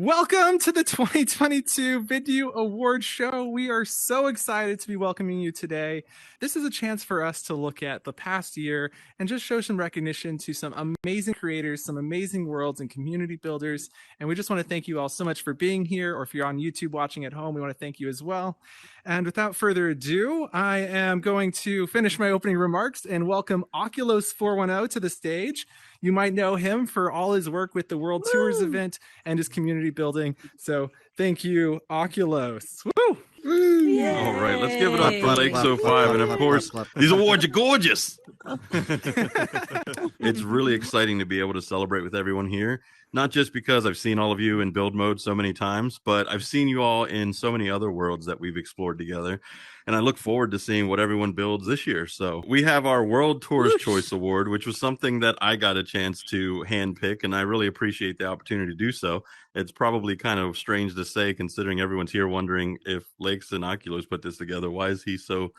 Welcome to the 2022 Vidyuu Award Show. We are so excited to be welcoming you today. This is a chance for us to look at the past year and just show some recognition to some amazing creators, some amazing worlds and community builders. And we just want to thank you all so much for being here, or if you're on YouTube watching at home, we want to thank you as well. And without further ado, I am going to finish my opening remarks and welcome Oculos410 to the stage. You might know him for all his work with the World Tours event and his community building. So thank you, Oculos. Woo! All right, let's give it up for Lake05. And of course, these awards are gorgeous. It's really exciting to be able to celebrate with everyone here. Not just because I've seen all of you in build mode so many times, but I've seen you all in so many other worlds that we've explored together. And I look forward to seeing what everyone builds this year. So we have our World Tours Choice Award, which was something that I got a chance to handpick, and I really appreciate the opportunity to do so. It's probably kind of strange to say, considering everyone's here wondering if Lakes and Oculus put this together. Why is he so,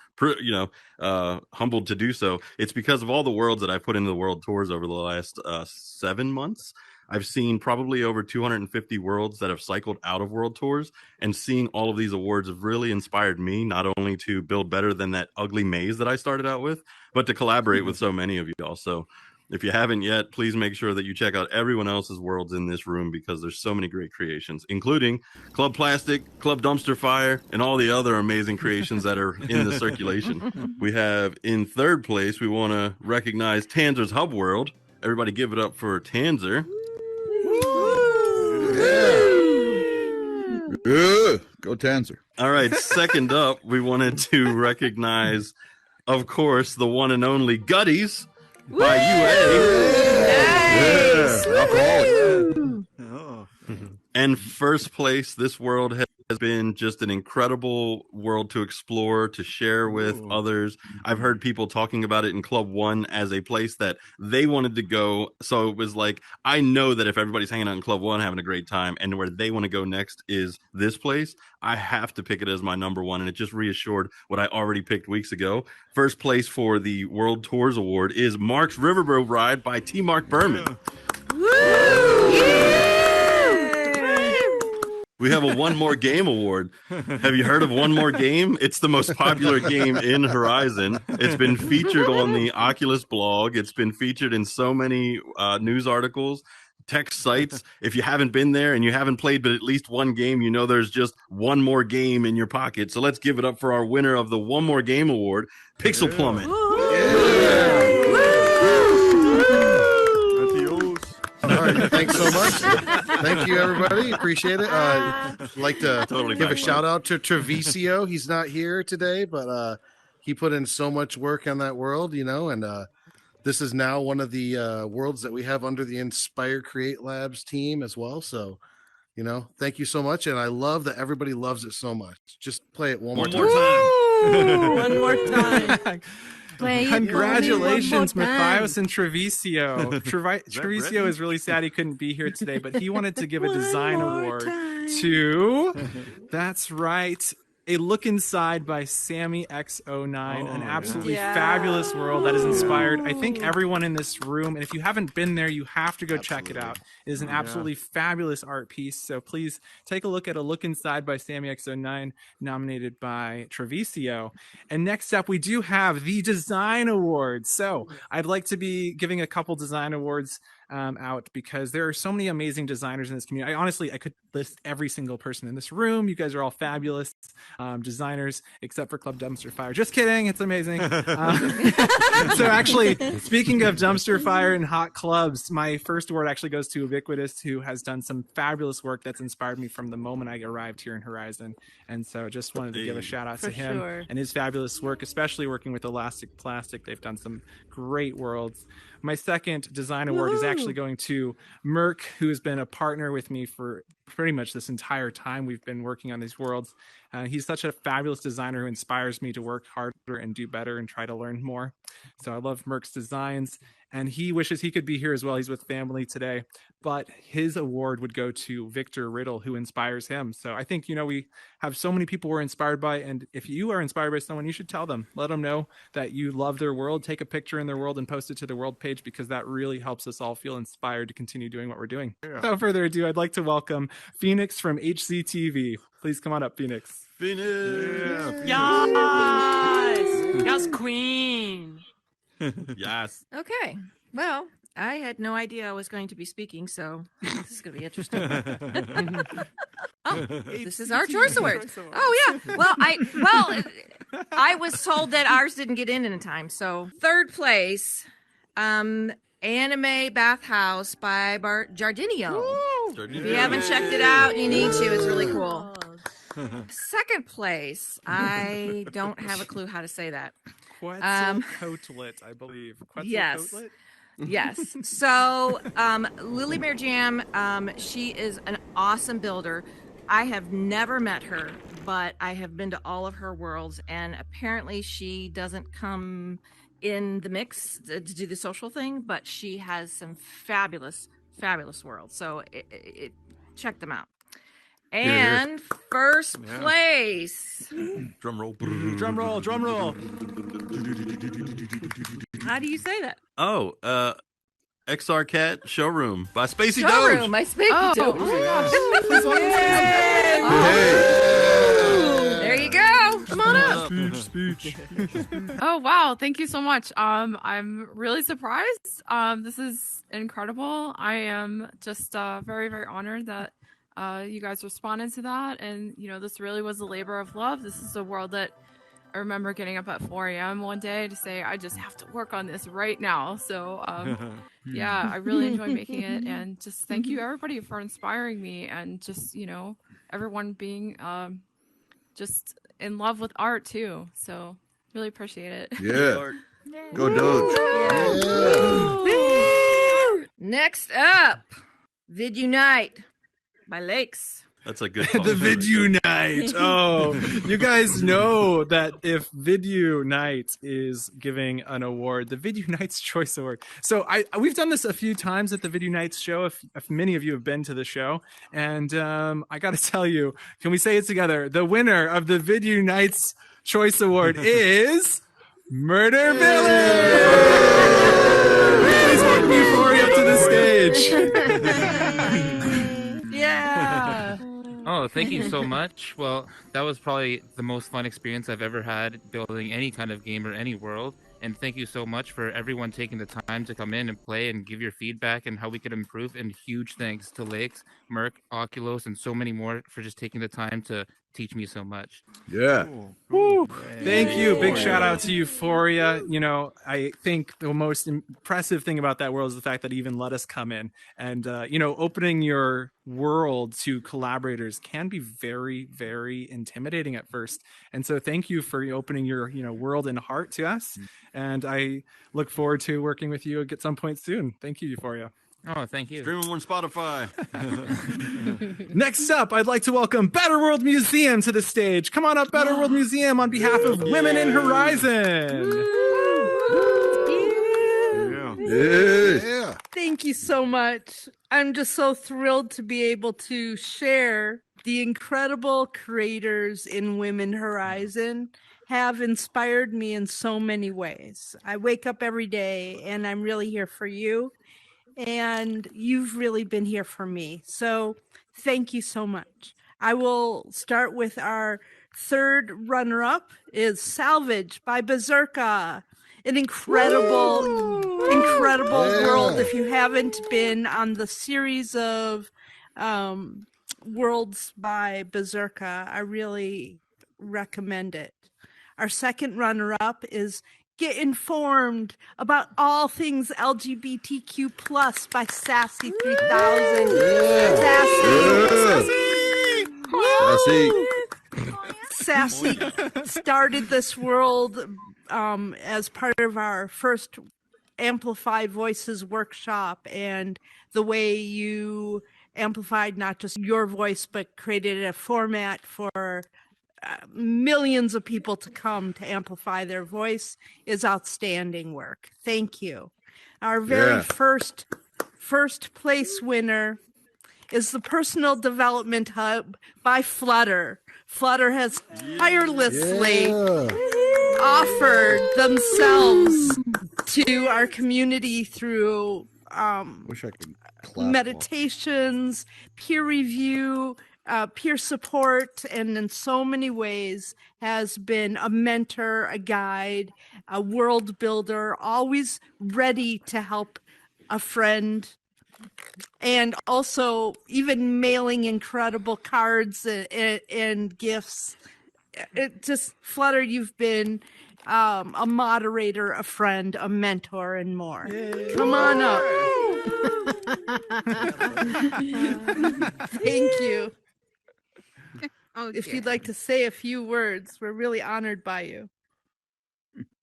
humbled to do so? It's because of all the worlds that I put into the World Tours over the last 7 months. I've seen probably over 250 worlds that have cycled out of World Tours, and seeing all of these awards have really inspired me, not only to build better than that ugly maze that I started out with, but to collaborate with so many of y'all. So if you haven't yet, please make sure that you check out everyone else's worlds in this room, because there's so many great creations, including Club Plastic, Club Dumpster Fire, and all the other amazing creations that are in the circulation. We have in third place, we want to recognize Tanzer's Hub World. Everybody give it up for Tanzer. Yeah. Go Tanzer. All right, second up, we wanted to recognize, of course, the one and only Gutty's by UA. Nice. Yeah. Alcoholic. And first place, this world has been just an incredible world to explore, to share with others. I've heard people talking about it in Club 1 as a place that they wanted to go. So it was like, I know that if everybody's hanging out in Club 1 having a great time, and where they want to go next is this place, I have to pick it as my number one. And it just reassured what I already picked weeks ago. First place for the World Tours Award is Mark's Riverboat Ride by tmarkbirman. We have a One More Game Award. Have you heard of One More Game? It's the most popular game in Horizon. It's been featured on the Oculus blog. It's been featured in so many news articles, tech sites. If you haven't been there and you haven't played but at least one game, you know there's just one more game in your pocket. So let's give it up for our winner of the One More Game Award, Pixel Plummet. All right, thanks so much. Thank you, everybody. Appreciate it. I'd like to give a shout out to Traveseo. He's not here today, but he put in so much work on that world, and this is now one of the worlds that we have under the Inspire Create Labs team as well. So, thank you so much. And I love that everybody loves it so much. Just play it one more time. One more time. Congratulations, Matthiaos and Traveseo. Traveseo is really sad he couldn't be here today, but he wanted to give a design award to, that's right, A Look Inside by Sammy X09, an absolutely fabulous world that has inspired, I think, everyone in this room. And if you haven't been there, you have to go check it out. It is an absolutely fabulous art piece. So please take a look at A Look Inside by Sammy X09, nominated by Traveseo. And next up, we do have the Design Awards. So I'd like to be giving a couple design awards out, because there are so many amazing designers in this community. I could list every single person in this room. You guys are all fabulous designers, except for Club Dumpster Fire. Just kidding, it's amazing. So actually, speaking of dumpster fire and hot clubs, my first award actually goes to Ubiquitoz, who has done some fabulous work that's inspired me from the moment I arrived here in Horizon. And so just wanted to give a shout out to him and his fabulous work, especially working with Elastic Plastic. They've done some great worlds. My second design award is actually going to Merck, who has been a partner with me for pretty much this entire time we've been working on these worlds. He's such a fabulous designer who inspires me to work harder and do better and try to learn more. So I love Merck's designs. and he wishes he could be here as well. He's with family today, but his award would go to VictorRiddel, who inspires him. So I think, we have so many people we're inspired by, and if you are inspired by someone, you should tell them, let them know that you love their world, take a picture in their world and post it to the world page, because that really helps us all feel inspired to continue doing what we're doing. Without further ado, I'd like to welcome Phoenix from HCTV. Please come on up, Phoenix. Phoenix. Yes, queen. Yes. Okay. Well, I had no idea I was going to be speaking, so this is going to be interesting. Oh, this is our Choice Awards. Oh, yeah. Well, I was told that ours didn't get in time. So, third place, Anime Bathhouse by Jardinjo. If you haven't checked it out, you need to. It's really cool. Second place, I don't have a clue how to say that. Quetzalcoatlite, I believe. Quetzalcoatlite? Yes. So, lillimirjam, she is an awesome builder. I have never met her, but I have been to all of her worlds, and apparently she doesn't come in the mix to do the social thing, but she has some fabulous worlds. So check them out. And first place. Drum roll. Drum roll. How do you say that? Oh, XR Cat Showroom by Spaceydoge. Showroom, my Spaceydoge. There you go. Come on up. Speech. Oh wow, thank you so much. I'm really surprised. This is incredible. I am just very, very honored that you guys responded to that, and this really was a labor of love. This is a world that I remember getting up at 4 a.m. one day to say, I just have to work on this right now. So yeah, I really enjoyed making it, and just thank you everybody for inspiring me, and just everyone being just in love with art too. So really appreciate it. Yeah. Go Doge. Yeah. Next up, Vidyuu Night by Lakes. That's a good The Vidyuu Night. Oh, you guys know that if Vidyuu Night is giving an award, the Vidyuu Night's Choice Award. So we've done this a few times at the Vidyuu Nights show, if many of you have been to the show. And I got to tell you, can we say it together? The winner of the Vidyuu Night's Choice Award is Murder Village! Please welcome Euphoria up to the stage. Yeah. Oh, thank you so much. Well, that was probably the most fun experience I've ever had building any kind of game or any world. And thank you so much for everyone taking the time to come in and play and give your feedback and how we could improve. And huge thanks to Lakes, Merc, Oculus, and so many more for just taking the time to teach me so much. Yeah. Woo. Thank you. Big shout out to Euphoria. I think the most impressive thing about that world is the fact that it even let us come in, and opening your world to collaborators can be very, very intimidating at first. And so thank you for opening your world and heart to us. And I look forward to working with you at some point soon. Thank you, Euphoria. Oh, thank you. Streaming on Spotify. Next up, I'd like to welcome Better World Museum to the stage. Come on up, Better World Museum, on behalf of Women in Horizon. Yeah. Thank you so much. I'm just so thrilled to be able to share the incredible creators in Women Horizon have inspired me in so many ways. I wake up every day and I'm really here for you. And you've really been here for me. So thank you so much. I will start with our third runner-up is Salvage by Bizerka. An incredible world. If you haven't been on the series of worlds by Bizerka, I really recommend it. Our second runner-up is Get Informed About All Things LGBTQ Plus by Sassy 3000. Sassy started this world as part of our first Amplified Voices workshop, and the way you amplified not just your voice but created a format for millions of people to come to amplify their voice is outstanding work. Thank you. Our very first place winner is the Personal Development Hub by Fluttar. Fluttar has tirelessly offered themselves to our community through Wish I could clap meditations, peer review, peer support, and in so many ways has been a mentor, a guide, a world builder, always ready to help a friend, and also even mailing incredible cards and gifts. It just, Fluttar, you've been a moderator, a friend, a mentor, and more. Yay. Come on up. Thank you. If you'd like to say a few words, we're really honored by you.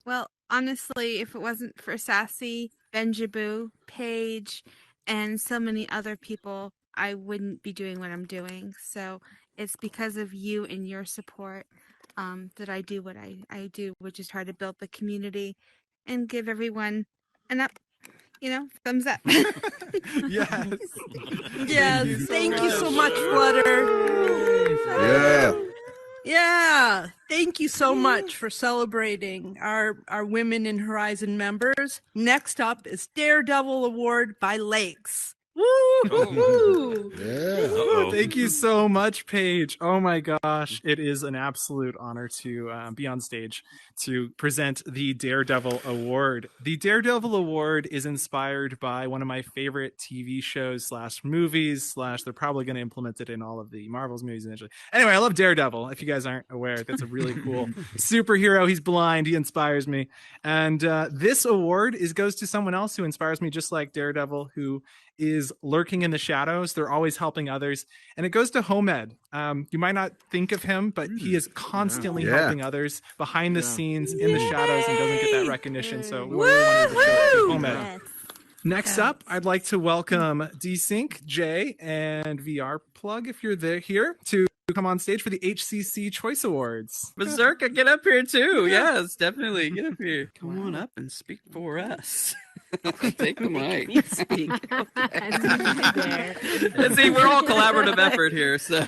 Well, honestly, if it wasn't for Sassy, Benjaboo, Paige, and so many other people, I wouldn't be doing what I'm doing. So it's because of you and your support that I do what I do, which is try to build the community and give everyone an up, thumbs up. Yes. Yes. Thank you so much, Fluttar. Yeah. Yeah. Thank you so much for celebrating our Women in Horizon members. Next up is Dardevil Award by Lakes. Woo! Yeah. Thank you so much, Paige. Oh my gosh, it is an absolute honor to be on stage to present the Dardevil Award. The Dardevil Award is inspired by one of my favorite TV shows / movies / they're probably going to implement it in all of the Marvel's movies eventually. Anyway, I love Daredevil. If you guys aren't aware, that's a really cool superhero. He's blind. He inspires me. And this award goes to someone else who inspires me just like Daredevil, who is lurking in the shadows. They're always helping others. And it goes to Homemed. You might not think of him, but he is constantly helping others behind the scenes in the shadows and doesn't get that recognition. So we really wanted to show Homemed. Yes. Next up, I'd like to welcome Desync, Jay, and VR Plug, if you're here, to come on stage for the HCC Choice Awards. Bizerka, get up here too. Yes, definitely. Get up here. Come on up and speak for us. Take the mic. You speak. And see, we're all collaborative effort here. So.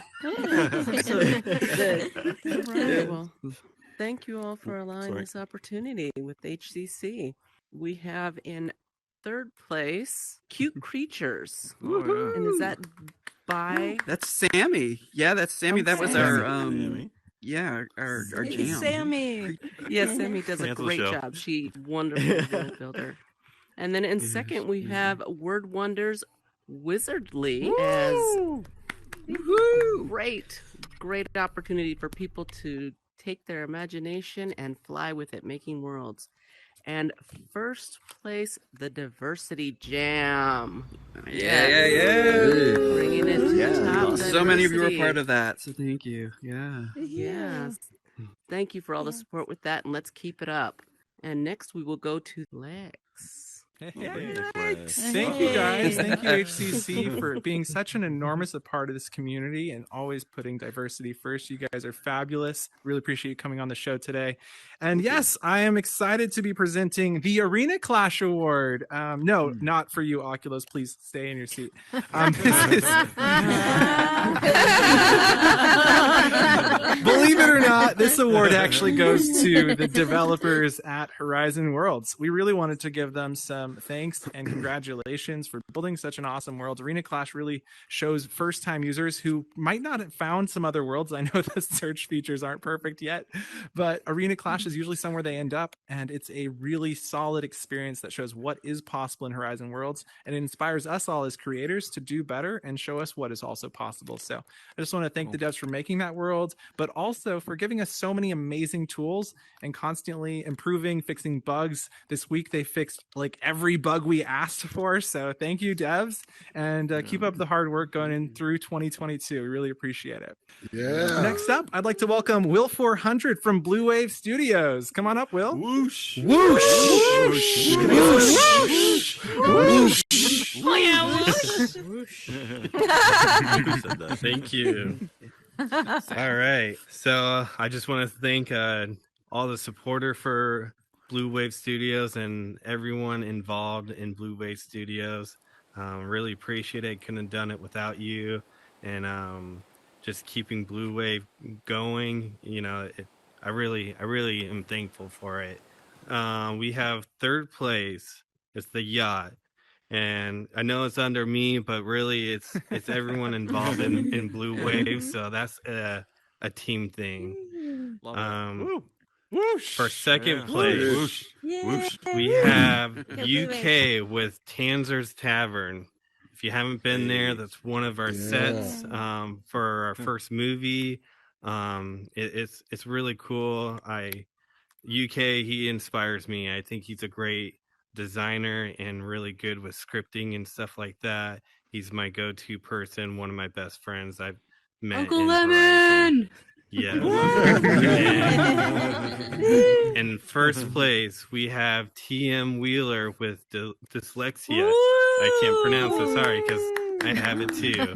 Well, thank you all for allowing this opportunity with HCC. We have in third place, Cute Creatures. And is that by? That's Sammy. Yeah, that's Sammy. That was our yeah, our jam. Sammy. Yes, Sammy does a great job. She's wonderful world builder. And then in second, we have Word Wonders Wizardly as great opportunity for people to take their imagination and fly with it, making worlds. And first place, the Diversity Jam. Yeah. Bringing it to the top. So many of you were part of that, so thank you. Yeah. Yes. Thank you for all the support with that, and let's keep it up. And next, we will go to Lex. Thank you guys. Thank you HCC for being such an enormous part of this community and always putting diversity first. You guys are fabulous. Really appreciate you coming on the show today. And yes, I am excited to be presenting the Arena Clash Award. No, not for you, Oculus. Please stay in your seat. Believe it or not, this award actually goes to the developers at Horizon Worlds. We really wanted to give them some thanks and congratulations for building such an awesome world. Arena Clash really shows first-time users who might not have found some other worlds. I know the search features aren't perfect yet, but Arena Clash is usually somewhere they end up, and it's a really solid experience that shows what is possible in Horizon Worlds, and it inspires us all as creators to do better and show us what is also possible. So I just want to thank the devs for making that world, but also for giving us so many amazing tools and constantly improving, fixing bugs. This week they fixed like every bug we asked for, so thank you devs, and keep up the hard work going in through 2022. We really appreciate it. Yeah. Next up, I'd like to welcome Will 400 from Blue Wave Studios. Come on up, Will. Whoosh. Whoosh. Whoosh. Whoosh. Whoosh. Oh yeah, Whoosh. Thank you. All right. So I just want to thank all the supporter for Blue Wave Studios and everyone involved in Blue Wave Studios. Really appreciate it. Couldn't have done it without you. And just keeping Blue Wave going, I really am thankful for it. We have third place. It's the yacht. And I know it's under me, but really it's everyone involved in Blue Wave. So that's a team thing. For second place, we have UK with Tanzer's Tavern. If you haven't been there, that's one of our sets for our first movie. It's really cool. UK, he inspires me. I think he's a great designer and really good with scripting and stuff like that. He's my go-to person, one of my best friends I've met. Uncle Lemon! Yeah. In first place, we have TM Wheeler with dyslexia. I can't pronounce it, sorry, because I have it too.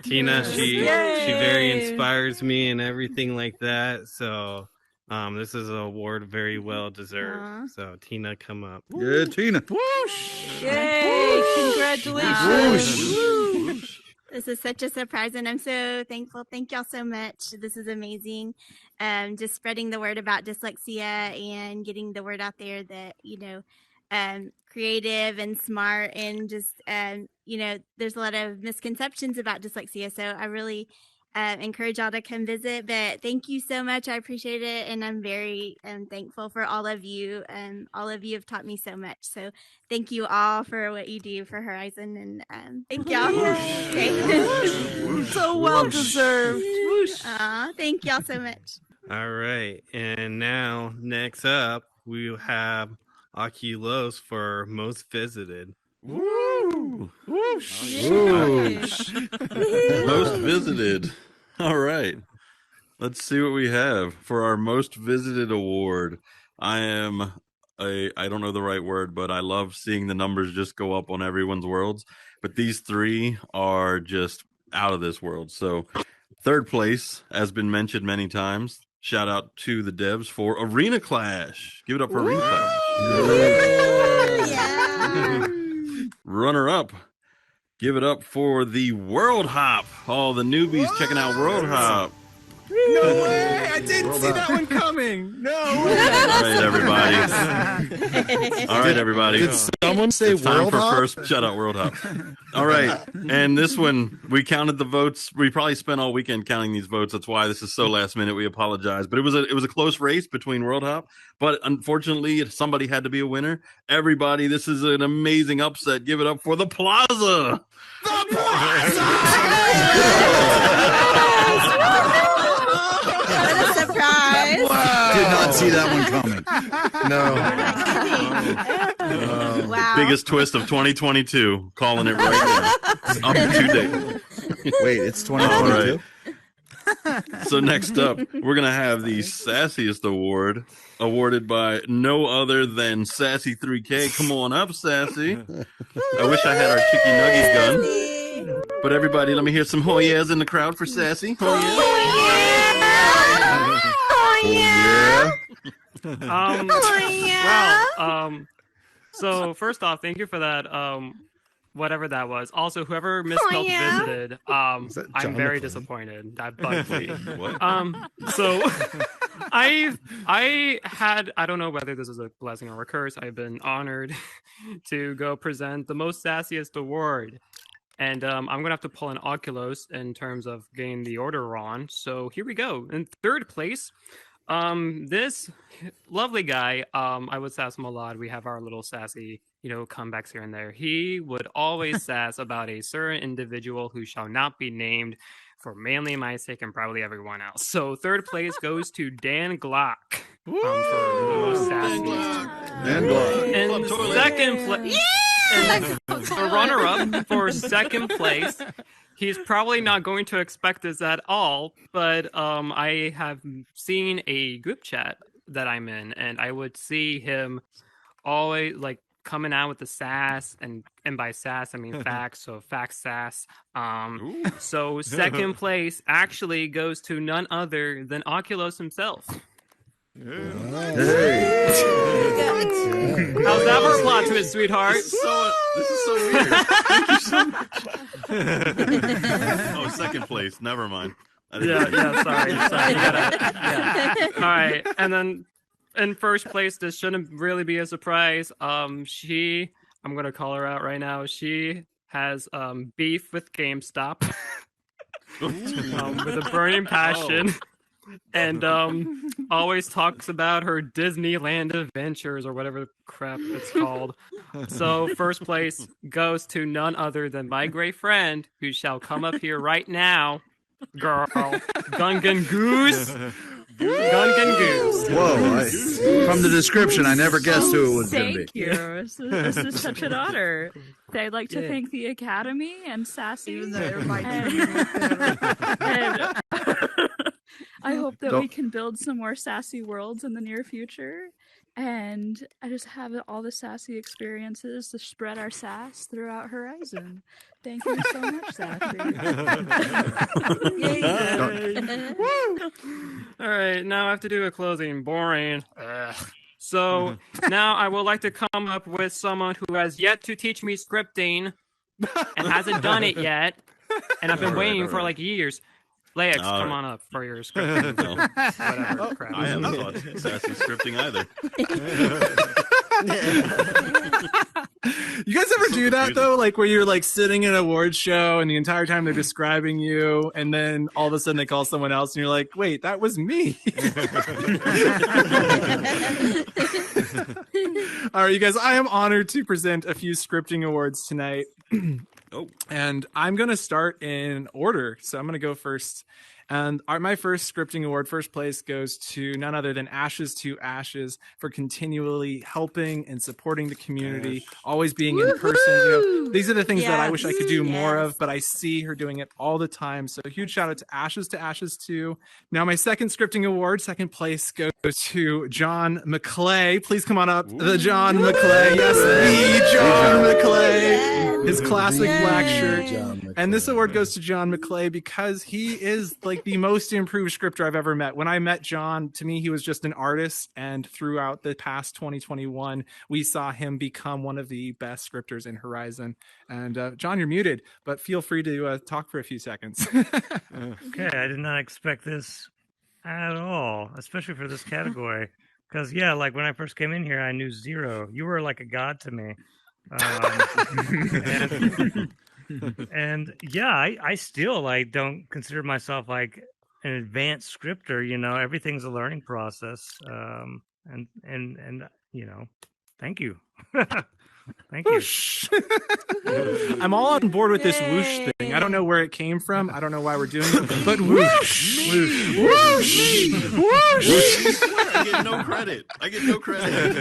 Tina, she very inspires me and everything like that. So this is an award very well deserved. So Tina, come up. Yeah, Tina. Whoosh! Yay! Congratulations! Whoosh. This is such a surprise, and I'm so thankful. Thank y'all so much. This is amazing. Just spreading the word about dyslexia and getting the word out there that, creative and smart and just, there's a lot of misconceptions about dyslexia. So I really encourage y'all to come visit. But thank you so much. I appreciate it. And I'm very thankful for all of you. All of you have taught me so much. So thank you all for what you do for Horizon. And thank y'all. So well deserved. Thank y'all so much. All right. And now, next up, we have Oculos for most visited. Woo! Whoosh. Most visited. All right. Let's see what we have for our most visited award. I don't know the right word, but I love seeing the numbers just go up on everyone's worlds. But these three are just out of this world. So third place has been mentioned many times. Shout out to the devs for Arena Clash. Give it up for Arena Clash. Yeah. Runner up. Give it up for the World Hop. All the newbies checking out World Hop. No way! I didn't see that one coming. No way! All right, everybody. Did someone say it's time World for Hop? first shout out World Hop. All right, and this one we counted the votes. We probably spent all weekend counting these votes. That's why this is so last minute. We apologize, but it was a close race between World Hop. But unfortunately, somebody had to be a winner. Everybody, this is an amazing upset. Give it up for the Plaza. The Plaza! What a surprise! Wow. Did not see that one coming. No. Wow. Biggest twist of 2022. Calling it right now. Up to date. Wait, it's 2022? So next up, we're going to have the Sassiest Award, awarded by no other than Sassy 3K. Come on up, Sassy. I wish I had our Chicky Nuggies gun. But everybody, let me hear some oh yeahs in the crowd for Sassy. Oh yeah! Wow. So first off, thank you for that. Whatever that was. Also, whoever misspelled visited, I'm very disappointed. That bugged me. So I don't know whether this is a blessing or a curse. I've been honored to go present the most sassiest award. And I'm going to have to pull an Oculus in terms of getting the order on. So here we go. In third place, this lovely guy, I would sass him a lot. We have our little sassy, comebacks here and there. He would always sass about a certain individual who shall not be named for mainly my sake and probably everyone else. So third place goes to Dan Glock. For the most sassiest. Dan Glock. And second place... And the runner-up for second place, he's probably not going to expect this at all, but I have seen a group chat that I'm in, and I would see him always coming out with the sass, and by sass I mean facts, so facts sass. So second place actually goes to none other than Oculus himself. How's that for a plot twist, sweetheart? This is so weird. Thank you so much. Oh, second place. Never mind. Sorry. You gotta, All right, and then in first place, this shouldn't really be a surprise. I'm gonna call her out right now. She has beef with GameStop with a burning passion. And always talks about her Disneyland adventures or whatever crap it's called. So first place goes to none other than my great friend, who shall come up here right now, girl, Gungan Goose. Gungan Goose. Whoa! From the description, I never guessed who it was going to be. Thank you. This is such an honor. I'd like to thank the Academy and Sassy. I hope that we can build some more sassy worlds in the near future. And I just have all the sassy experiences to spread our sass throughout Horizon. Thank you so much, Sassy. All right, now I have to do a closing. Boring. So now I would like to come up with someone who has yet to teach me scripting and hasn't done it yet. And I've been waiting for like years. Lex, come on up for your scripting. Whatever crap. I haven't thought sassy scripting either. You guys ever do that though? Like where you're like sitting in an awards show and the entire time they're describing you, and then all of a sudden they call someone else and you're like, wait, that was me. All right, you guys, I am honored to present a few scripting awards tonight. And I'm going to start in order. So I'm going to go first. And my first scripting award, first place, goes to none other than Ashes to Ashes for continually helping and supporting the community, always being in person. You know, these are the things that I wish I could do more of, but I see her doing it all the time. So a huge shout out to Ashes too. Now my second scripting award, second place, goes to John McClay. Please come on up. The John McClay. Yes, the John McClay. His classic black shirt. And this award goes to John McClay because he is like the most improved scripter I've ever met. When I met John, to me, he was just an artist. And throughout the past 2021, we saw him become one of the best scripters in Horizon. And John, you're muted, but feel free to talk for a few seconds. Okay, I did not expect this at all, especially for this category. Because, yeah, like when I first came in here, I knew zero. You were like a god to me. And yeah, I still like don't consider myself like an advanced scripter. You know, everything's a learning process. And you know, thank you. Thank you. I'm all on board with this whoosh thing. I don't know where it came from. I don't know why we're doing it, but whoosh, whoosh, whoosh, whoosh. I get no credit.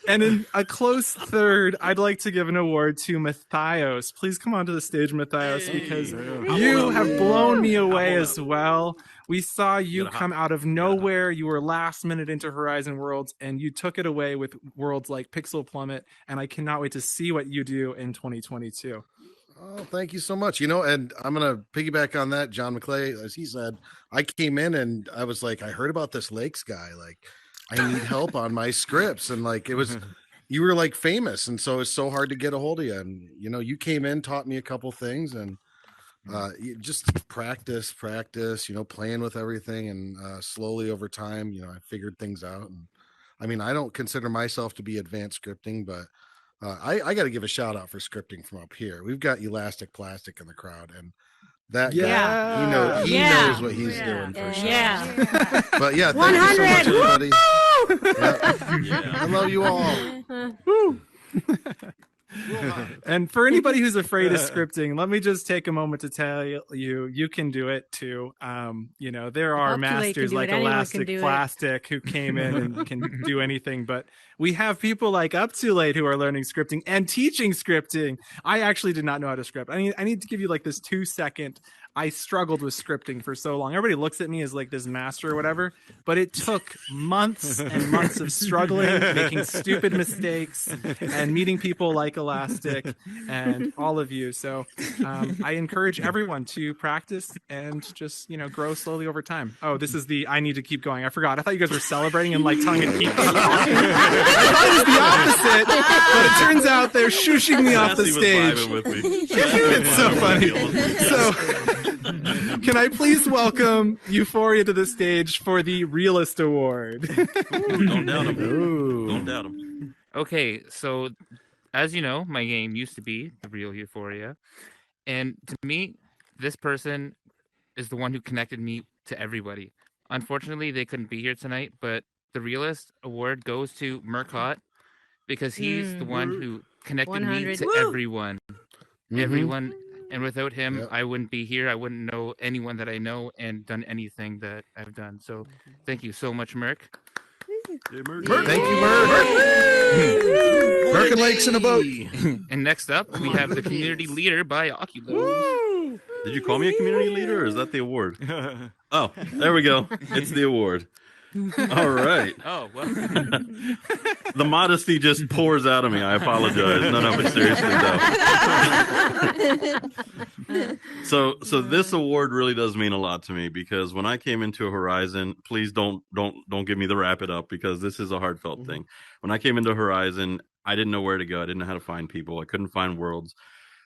And in a close third, I'd like to give an award to Matthiaos. Please come onto the stage, Matthiaos, because you have blown me away as well. We saw you come out of nowhere. You were last minute into Horizon Worlds, and you took it away with worlds like Pixel Plummet, and I cannot wait to see what you do in 2022. Oh, thank you so much. You know, and I'm going to piggyback on that, John McClay. As he said, I came in and I was like, I heard about this Lakes guy. Like, I need help on my scripts. And like, it was, you were like famous. And so it's so hard to get a hold of you. And, you know, you came in, taught me a couple things, and you just practice, you know, playing with everything. And slowly over time, you know, I figured things out. And I mean, I don't consider myself to be advanced scripting, but I got to give a shout out for scripting from up here. We've got Elastic Plastic in the crowd, and that guy, he knows what he's doing for sure. Yeah. But yeah, thank you so much, everybody. I love you all. And for anybody who's afraid of scripting, let me just take a moment to tell you can do it too. You know, there are masters like Elastic Plastic who came in and can do anything, but we have people like Up Too Late who are learning scripting and teaching scripting. I actually did not know how to script. I need to give you like this 2-second. I struggled with scripting for so long. Everybody looks at me as like this master or whatever, but it took months and months of struggling, making stupid mistakes, and meeting people like Scholastic, and all of you. So I encourage everyone to practice and just, grow slowly over time. Oh, this is the I need to keep going. I forgot. I thought you guys were celebrating and like telling me to keep talking. I thought it was the opposite, but it turns out they're shushing me off the stage. It's so funny. So can I please welcome Euphoria to the stage for the Realist Award? Don't doubt him. Don't doubt him. Okay, so as you know, my game used to be the real Euphoria. And to me, this person is the one who connected me to everybody. Unfortunately, they couldn't be here tonight, but the Realist Award goes to Murcott because he's the one who connected me 100. to Woo! everyone. Everyone. And without him, I wouldn't be here. I wouldn't know anyone that I know and done anything that I've done. So thank you so much, Merc. Thank you, Merc. Merc and Lakes in a boat. And next up, we have the community leader by Oculus. Did you call me a community leader, or is that the award? Oh, there we go. It's the award. All right. Oh, well. The modesty just pours out of me. I apologize. No, but seriously, though. So this award really does mean a lot to me, because when I came into Horizon, please don't give me the wrap it up, because this is a heartfelt thing. When I came into Horizon, I didn't know where to go. I didn't know how to find people. I couldn't find worlds.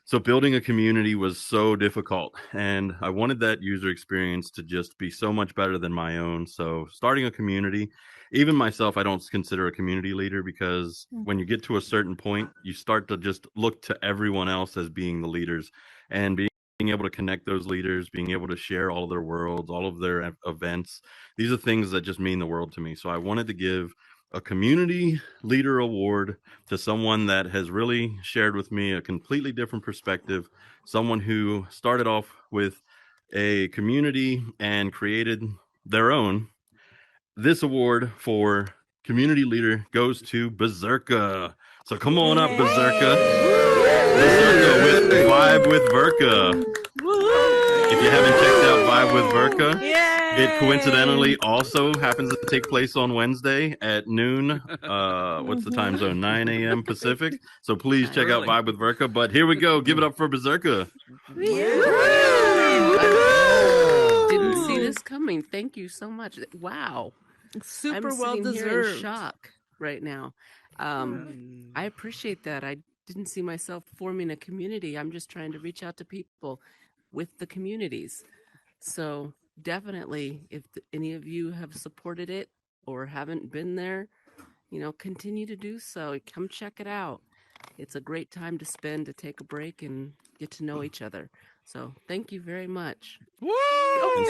So building a community was so difficult, and I wanted that user experience to just be so much better than my own. So starting a community, even myself, I don't consider a community leader, because when you get to a certain point, you start to just look to everyone else as being the leaders, and being able to connect those leaders, being able to share all of their worlds, all of their events. These are things that just mean the world to me. So I wanted to give a community leader award to someone that has really shared with me a completely different perspective, someone who started off with a community and created their own. This award for community leader goes to Bizerka. So come on up, Bizerka. Bizerka with Vibe with Verka. If you haven't checked out Vibe with Verka, it coincidentally also happens to take place on Wednesday at noon. What's the time zone? 9 a.m. Pacific. So please check out Vibe with Verka. But here we go. Give it up for Bizerka. Didn't see this coming. Thank you so much. Wow. Super I'm well sitting here in deserved. shock right now. I appreciate that. I didn't see myself forming a community. I'm just trying to reach out to people with the communities. So definitely, if any of you have supported it or haven't been there, continue to do so. Come check it out. It's a great time to spend, to take a break and get to know each other. So thank you very much. And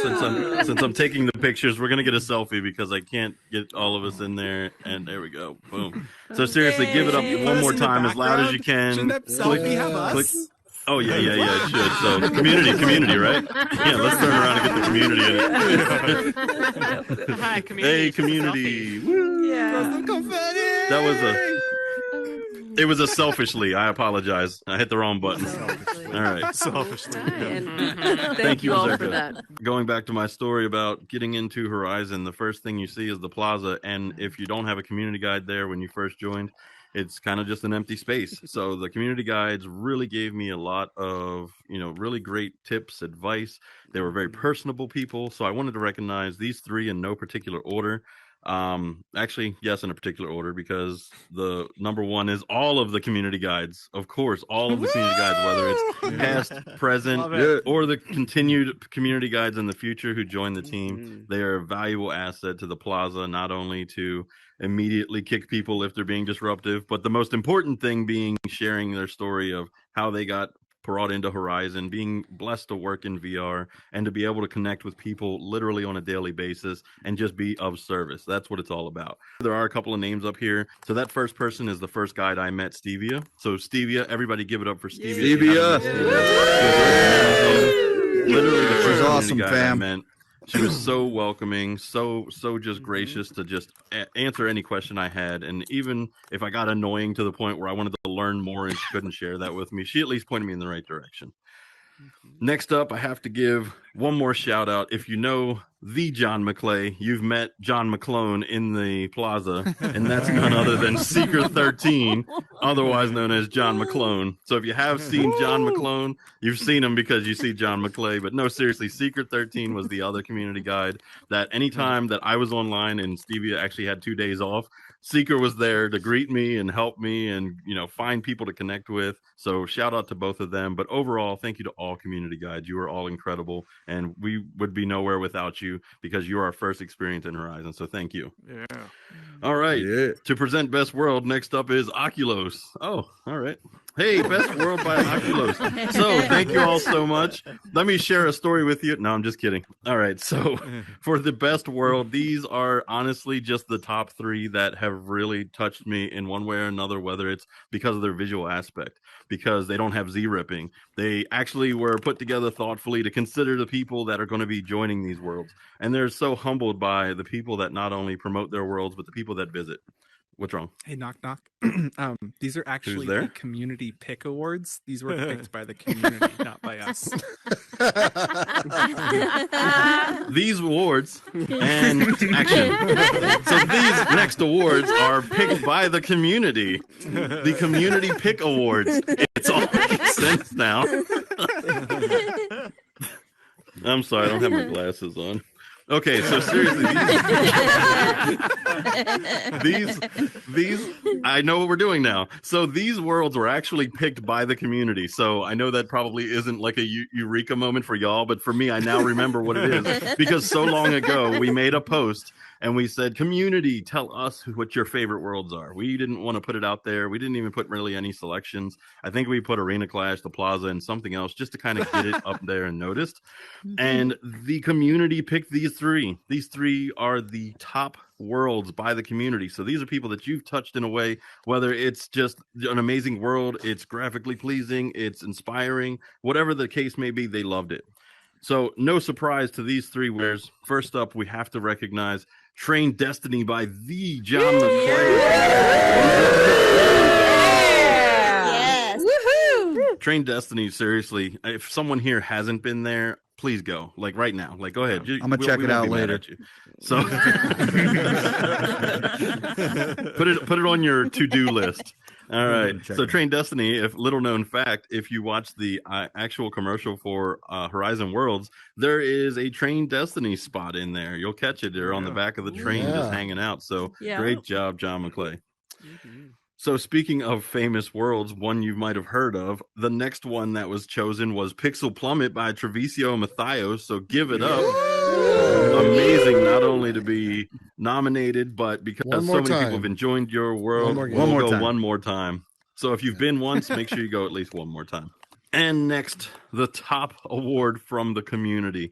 since I'm taking the pictures, we're gonna get a selfie, because I can't get all of us in there. And there we go. Boom. So seriously, give it up one more time, as loud as you can. Shouldn't that selfie have us? Oh yeah, it should. So community, right? Yeah, let's turn around and get the community in it. Hi, community. Hey, community. Woo. Yeah. It was a selfishly. I apologize. I hit the wrong button. All right. Selfishly. Thank you all for that. Going back to my story about getting into Horizon, the first thing you see is the plaza. And if you don't have a community guide there when you first joined, it's kind of just an empty space. So the community guides really gave me a lot of, really great tips, advice. They were very personable people. So I wanted to recognize these three in no particular order. Actually, yes, in a particular order, because the number one is all of the community guides. Of course, all of the community guides, whether it's past, present, or the continued community guides in the future who join the team. They are a valuable asset to the plaza, not only to immediately kick people if they're being disruptive, but the most important thing being sharing their story of how they got brought into Horizon, being blessed to work in VR and to be able to connect with people literally on a daily basis and just be of service. That's what it's all about. There are a couple of names up here. So that first person is the first guide I met, Stevia. So Stevia, everybody give it up for Stevia. Literally the first awesome, guide fam. I met. She was so welcoming, so just gracious to just answer any question I had. And even if I got annoying to the point where I wanted to learn more and she couldn't share that with me, she at least pointed me in the right direction. Next up, I have to give one more shout out. If you know the John McClay, you've met John McClone in the plaza, and that's none other than Seeker 13, otherwise known as John McClone. So if you have seen John McClone, you've seen him because you see John McClay. But no, seriously, Seeker 13 was the other community guide that anytime that I was online and Stevie actually had 2 days off, Seeker was there to greet me and help me and, find people to connect with. So shout out to both of them. But overall, thank you to all community guides. You are all incredible. And we would be nowhere without you because you're our first experience in Horizon. So thank you. Yeah. All right. Yeah. To present Best World, next up is Oculos. Oh, all right. Hey, Best World by Oculos. So thank you all so much. Let me share a story with you. No, I'm just kidding. All right. So for the Best World, these are honestly just the top 3 that have really touched me in one way or another, whether it's because of their visual aspect, because they don't have Z-ripping. They actually were put together thoughtfully to consider the people that are going to be joining these worlds. And they're so humbled by the people that not only promote their worlds, but the people that visit. What's wrong? Hey, knock, knock. These are actually there? the community pick awards. These were picked by the community, not by us. These awards and action. So these next awards are picked by the community. The community pick awards. It's all making sense now. I'm sorry, I don't have my glasses on. Okay, so seriously, these I know what we're doing now. So these worlds were actually picked by the community. So I know that probably isn't like a eureka moment for y'all, but for me, I now remember what it is because so long ago we made a post and we said, community, tell us what your favorite worlds are. We didn't want to put it out there. We didn't even put really any selections. I think we put Arena Clash, the Plaza, and something else just to kind of get it up there and noticed. And the community picked these 3. These 3 are the top worlds by the community. So these are people that you've touched in a way, whether it's just an amazing world, it's graphically pleasing, it's inspiring, whatever the case may be, they loved it. So no surprise to these 3 winners. First up, we have to recognize Train Destiny by the John McClay. Yes. Woohoo! Train Destiny, seriously, if someone here hasn't been there, please go. Like right now. Like go ahead. I'm gonna check it out later. So put it on your to-do list. All right. So Train Destiny, if little known fact, if you watch the actual commercial for Horizon Worlds, there is a Train Destiny spot in there. You'll catch it. They're on the back of the train just hanging out. So great job, John McClay. So speaking of famous worlds, one you might have heard of, the next one that was chosen was Pixel Plummet by Traveseo and Matthiaos. So give it up. Amazing not only to be nominated, but because so many people have enjoyed your world, we'll go one more time. So if you've been once, make sure you go at least one more time. And next, the top award from the community.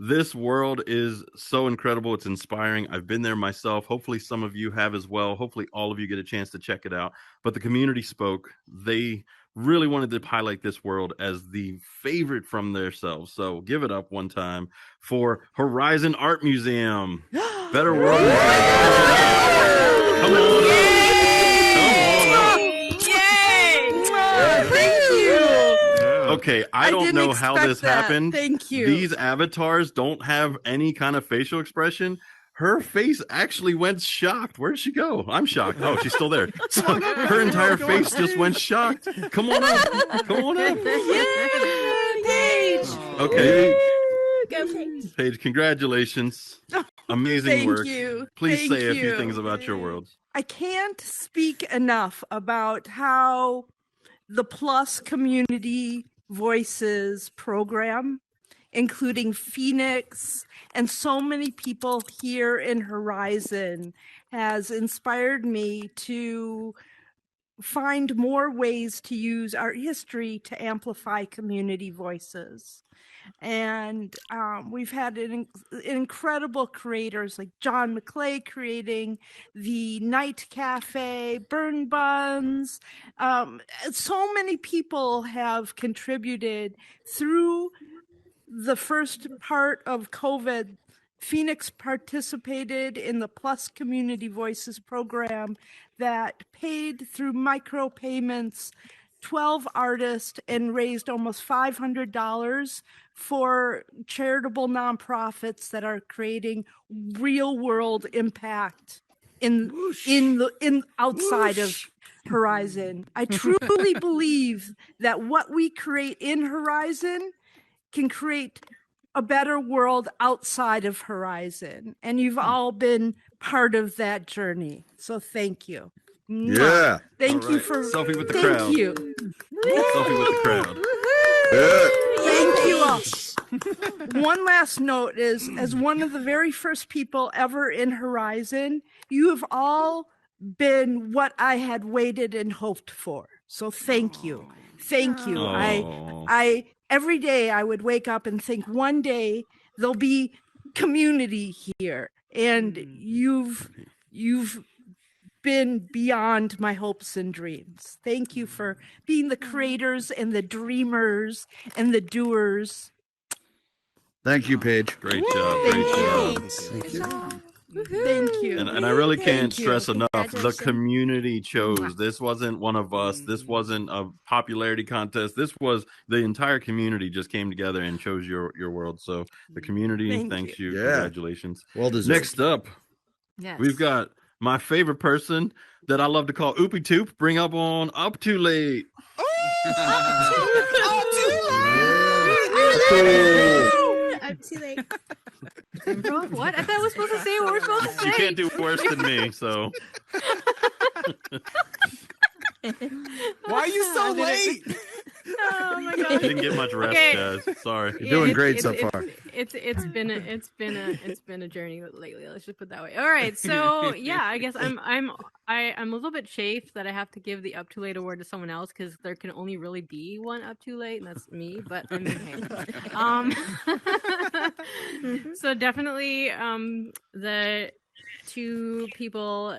This world is so incredible. It's inspiring. I've been there myself. Hopefully some of you have as well. Hopefully all of you get a chance to check it out. But the community spoke. They really wanted to highlight this world as the favorite from themselves. So give it up one time for Horizon Art Museum. Better world. Come on up. Okay, I don't know how this happened. Thank you. These avatars don't have any kind of facial expression. Her face actually went shocked. Where'd she go? I'm shocked. Oh, she's still there. So her entire face just went shocked. Come on up. Come on up. Paige. Okay. Go, Paige. Paige, congratulations. Amazing work. Thank you. Please Thank say a few you. things about your worlds. I can't speak enough about how the Plus Community Voices program, including Phoenix and so many people here in Horizon, has inspired me to find more ways to use art history to amplify community voices. And we've had incredible creators like John McClay creating the Night Cafe, Burn Buns. So many people have contributed through the first part of COVID. Phoenix participated in the Plus Community Voices program that paid through micropayments 12 artists and raised almost $500 for charitable nonprofits that are creating real world impact in outside of Horizon. I truly believe that what we create in Horizon can create a better world outside of Horizon, and you've all been part of that journey. So thank you. Yeah. Thank All you right. for Selfie with the thank crowd. you. Selfie with the crowd. Thank you all. One last note is, as one of the very first people ever in Horizon, you have all been what I had waited and hoped for. So thank you. Thank you. I every day I would wake up and think one day there'll be community here. And you've been beyond my hopes and dreams. Thank you for being the creators and the dreamers and the doers. Thank you, Paige. Great job. Great job. Thank you. Thank you. And I really can't Thank you. stress enough, the community chose. This wasn't one of us. This wasn't a popularity contest. This was the entire community just came together and chose your world. So the community thanks you. Yeah. Congratulations. Well deserved. Next up, we've got my favorite person that I love to call Ubiquitoz. Bring up on Up Too Late. Up too late. What? I thought I was supposed to say what we're supposed to say. You can't do worse than me, so. Why are you so late? Oh my god! You didn't get much rest, guys. Sorry. You're doing great so far. It's been a journey lately. Let's just put it that way. All right, so yeah, I guess I'm a little bit chafed that I have to give the Up Too Late award to someone else because there can only really be one Up Too Late, and that's me. But I mean, hey. So definitely the two people,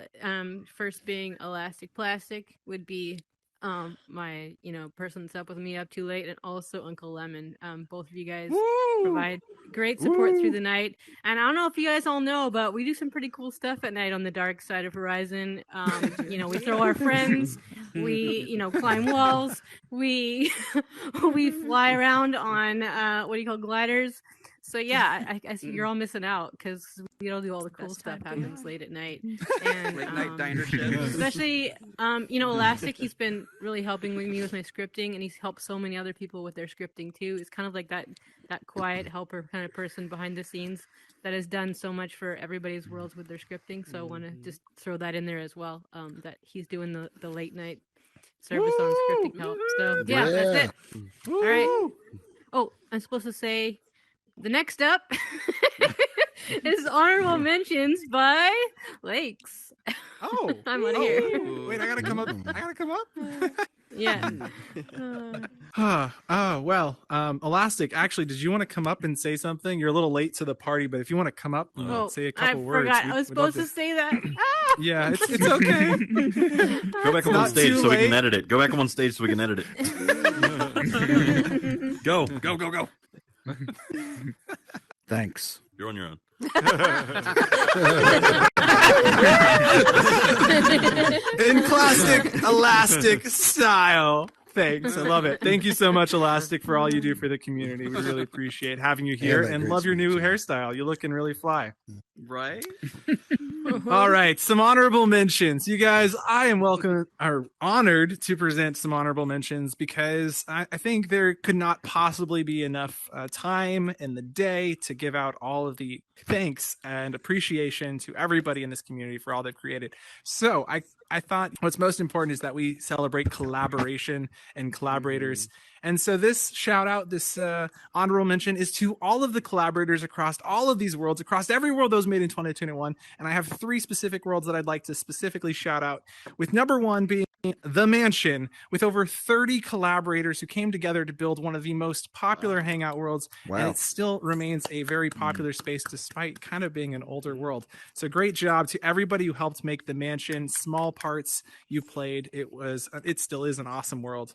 first being Elastic Plastic would be my person that's up with me Up Too Late, and also Uncle Lemon. Both of you guys provide great support through the night, and I don't know if you guys all know, but we do some pretty cool stuff at night on the dark side of Horizon. We throw our friends, we climb walls, we fly around on gliders. So yeah, I see you're all missing out because we don't do all the cool stuff happens late at night. And Late night diner ships. especially Elastic, he's been really helping me with my scripting, and he's helped so many other people with their scripting too. It's kind of like that quiet helper kind of person behind the scenes that has done so much for everybody's worlds with their scripting. So I want to just throw that in there as well, that he's doing the late night service on scripting help. So yeah, that's it. All right. Oh, I'm supposed to say the next up is honorable mentions by Lakes. Oh, I'm on here. Wait, I gotta come up. Yeah. Well, Elastic, actually, did you want to come up and say something? You're a little late to the party, but if you want to come up and say a couple words. I forgot. I was supposed to say that. Yeah, it's okay. Go back up on stage so we can edit it. Go back up on stage so we can edit it. Go. Thanks. You're on your own. In classic Elastic style. Thanks. I love it. Thank you so much, Elastic, for all you do for the community. We really appreciate having you here and love your new hairstyle. You're looking really fly. Right? All right, some honorable mentions. You guys, I am honored to present some honorable mentions because I think there could not possibly be enough time in the day to give out all of the thanks and appreciation to everybody in this community for all they've created. So I thought what's most important is that we celebrate collaboration and collaborators. And so this shout out, this honorable mention is to all of the collaborators across all of these worlds, across every world that was made in 2021. And I have 3 specific worlds that I'd like to specifically shout out, with number 1 being The Mansion, with over 30 collaborators who came together to build one of the most popular hangout worlds. Wow. And it still remains a very popular space despite kind of being an older world. So great job to everybody who helped make The Mansion. Small parts you played. It still is an awesome world.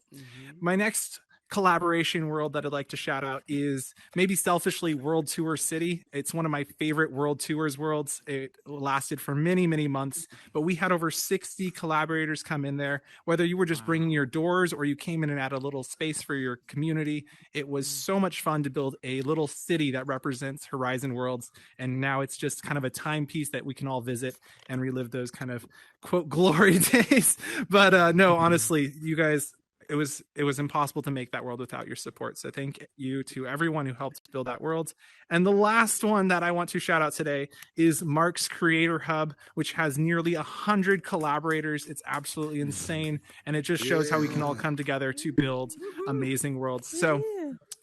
My next collaboration world that I'd like to shout out is maybe selfishly World Tour City. It's one of my favorite world tours worlds. It lasted for many, many months, but we had over 60 collaborators come in there. Whether you were just bringing your doors or you came in and had a little space for your community, it was so much fun to build a little city that represents Horizon Worlds. And now it's just kind of a timepiece that we can all visit and relive those kind of quote glory days. But no, honestly, you guys, it was impossible to make that world without your support. So thank you to everyone who helped build that world. And the last one that I want to shout out today is Mark's Creator Hub, which has nearly 100 collaborators. It's absolutely insane. And it just shows how we can all come together to build amazing worlds. So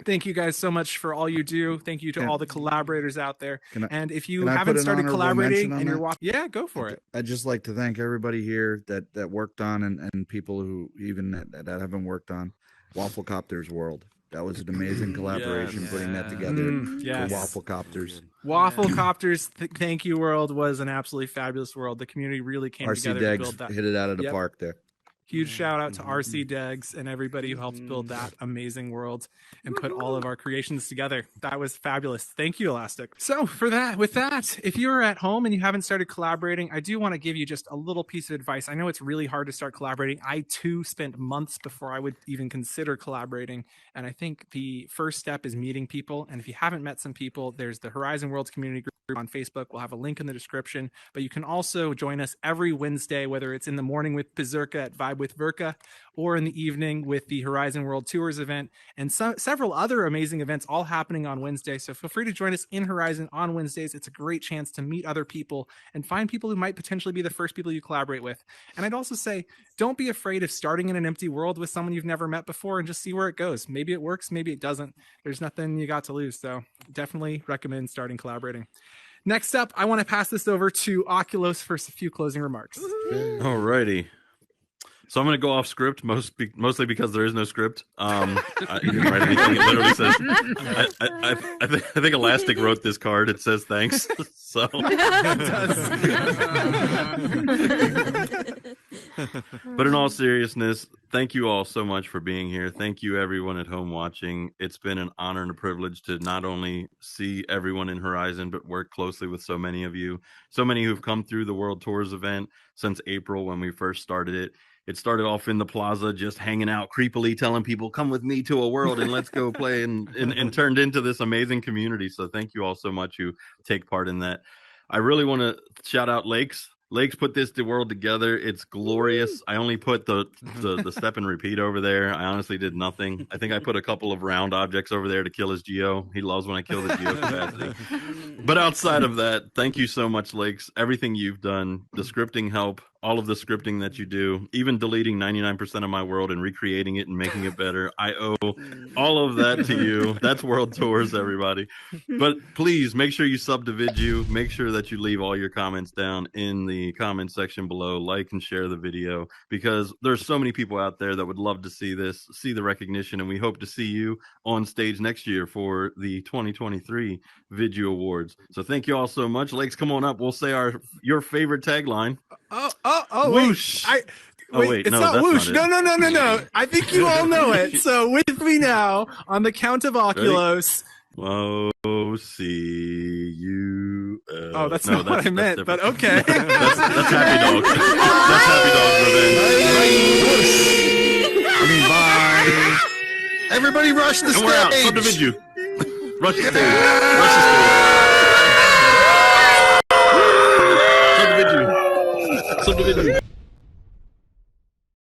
thank you guys so much for all you do. Thank you to all the collaborators out there. And if you haven't started collaborating and you're watching, yeah, go for it. I'd just like to thank everybody here that worked on and people who even that haven't worked on Waffle Copter's World. That was an amazing collaboration, putting that together for Waffle Copters. Waffle Copters, thank you world was an absolutely fabulous world. The community really came together to build that. Hit it out of the park there. Huge shout out to RC Degs and everybody who helped build that amazing world and put all of our creations together. That was fabulous. Thank you, Elastic. So with that, if you're at home and you haven't started collaborating, I do want to give you just a little piece of advice. I know it's really hard to start collaborating. I too spent months before I would even consider collaborating. And I think the first step is meeting people. And if you haven't met some people, there's the Horizon Worlds community group on Facebook. We'll have a link in the description, but you can also join us every Wednesday, whether it's in the morning with Bizerka at Vibe with Verka or in the evening with the Horizon World Tours event and several other amazing events all happening on Wednesday. So feel free to join us in Horizon on Wednesdays. It's a great chance to meet other people and find people who might potentially be the first people you collaborate with. And I'd also say, don't be afraid of starting in an empty world with someone you've never met before and just see where it goes. Maybe it works, maybe it doesn't. There's nothing you got to lose. So definitely recommend starting collaborating. Next up, I want to pass this over to Oculos for a few closing remarks. All righty. So I'm going to go off script, mostly because there is no script. I didn't write anything. It literally says, I think Elastic wrote this card. It says thanks. So. But in all seriousness, thank you all so much for being here. Thank you, everyone at home watching. It's been an honor and a privilege to not only see everyone in Horizon, but work closely with so many of you, so many who've come through the World Tours event since April when we first started it. It started off in the plaza, just hanging out creepily, telling people, come with me to a world and let's go play, and turned into this amazing community. So thank you all so much who take part in that. I really want to shout out Lakes. Lakes put this world together. It's glorious. I only put the step and repeat over there. I honestly did nothing. I think I put a couple of round objects over there to kill his Geo. He loves when I kill the Geo capacity. But outside of that, thank you so much, Lakes. Everything you've done, the scripting help, all of the scripting that you do, even deleting 99% of my world and recreating it and making it better. I owe all of that to you. That's World Tours, everybody. But please make sure you sub to Vidyuu. Make sure that you leave all your comments down in the comment section below. Like and share the video, because there's so many people out there that would love to see this, see the recognition, and we hope to see you on stage next year for the 2023 Vidyuu Awards. So thank you all so much. Lakes, come on up. We'll say your favorite tagline. Whoosh. Wait, it's not whoosh. No. I think you all know it. So with me now on the count of Oculos. Whoa, see you. Oh, that's not what I meant, but okay. That's Happy Dogs. That's Happy Dogs revenge. Bye. Everybody rush the stage. We're out. Sub to Vidyuu. Rush the stage. Rush the stage. Sub to Vidyuu.